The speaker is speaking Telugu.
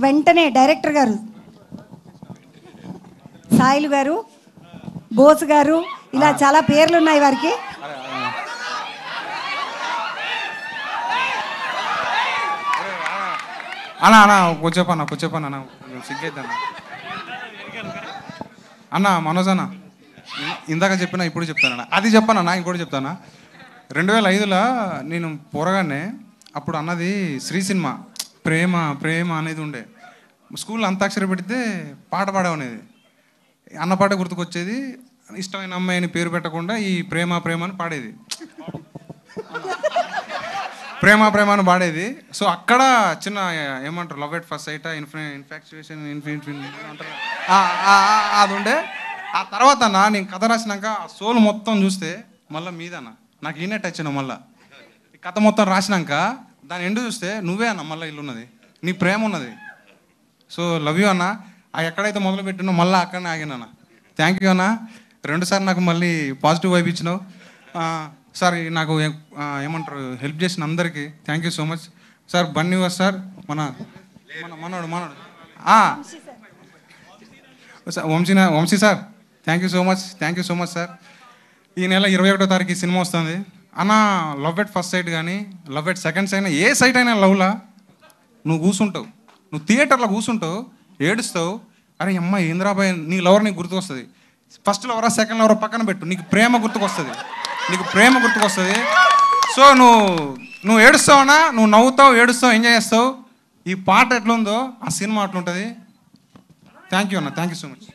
వెంటనే డైరెక్టర్ గారు సాయిలు గారు, బోస్ గారు, ఇలా చాలా పేర్లు ఉన్నాయి వారికి. అన్నా అన్నా కూర్చోపన్నా అన్న, సిగ్గైద్దన్నా అన్న. మనోజ్ అన్న, ఇందాక చెప్పినా ఇప్పుడు చెప్తానన్నా, అది చెప్పానన్నా, ఇంకోటి చెప్తానా. 2005లో నేను పోరగానే అప్పుడు అన్నది శ్రీ సినిమా ప్రేమ ప్రేమ అనేది ఉండే. స్కూల్లో అంతాక్షరి పెడితే పాట పాడమనేది, అన్న పాట గుర్తుకొచ్చేది. ఇష్టమైన అమ్మాయి అని పేరు పెట్టకుండా ఈ ప్రేమ ప్రేమ అని పాడేది, ప్రేమ ప్రేమ అని పాడేది. సో అక్కడ చిన్న ఏమంటారు, love at first site, infatuation అంటారు, అది ఉండే. ఆ తర్వాత అన్న నేను కథ రాసినాక ఆ సోల్ మొత్తం చూస్తే మళ్ళీ మీదన్న నాకు ఈయనే టచ్ అయినా. మళ్ళీ కథ మొత్తం రాసినాక దాని ఎండు చూస్తే నువ్వే అన్న మళ్ళీ ఇల్లు ఉన్నది, నీ ప్రేమ ఉన్నది. సో లవ్ యూ అన్న. ఆ ఎక్కడైతే మొదలు పెట్టినో మళ్ళీ అక్కడనే ఆగినా. థ్యాంక్ యూ అన్న. 2 సార్లు నాకు మళ్ళీ పాజిటివ్ వైబ్ ఇచ్చినావు సార్. నాకు ఏమంటారు హెల్ప్ చేసిన అందరికీ thank you so much sir. Bunny Vas sir, మనోడు Vamsi sir, thank you so much sir. ఈ నెల 21వ తారీఖు సినిమా వస్తుంది అన్న. లవ్ ఎట్ ఫస్ట్ సైట్ కానీ లవ్ ఎట్ సెకండ్ సైట్ అయినా, ఏ సైట్ అయినా లవ్లా నువ్వు కూర్చుంటావు, నువ్వు థియేటర్లో కూర్చుంటావు, ఏడుస్తావు. అరే అమ్మ ఏంద్రాబాయ్, నీ లవర్ నీకు గుర్తుకొస్తుంది. ఫస్ట్ లవరా సెకండ్ లవరా పక్కన పెట్టు, నీకు ప్రేమ గుర్తుకొస్తుంది. సో నువ్వు ఏడుస్తావన్నా, నువ్వు నవ్వుతావు, ఏడుస్తావు, ఎంజాయ్ చేస్తావు. ఈ పాట ఎట్లుందో ఆ సినిమా అట్లుంటుంది. థ్యాంక్ యూ అన్న, థ్యాంక్ యూ సో మచ్.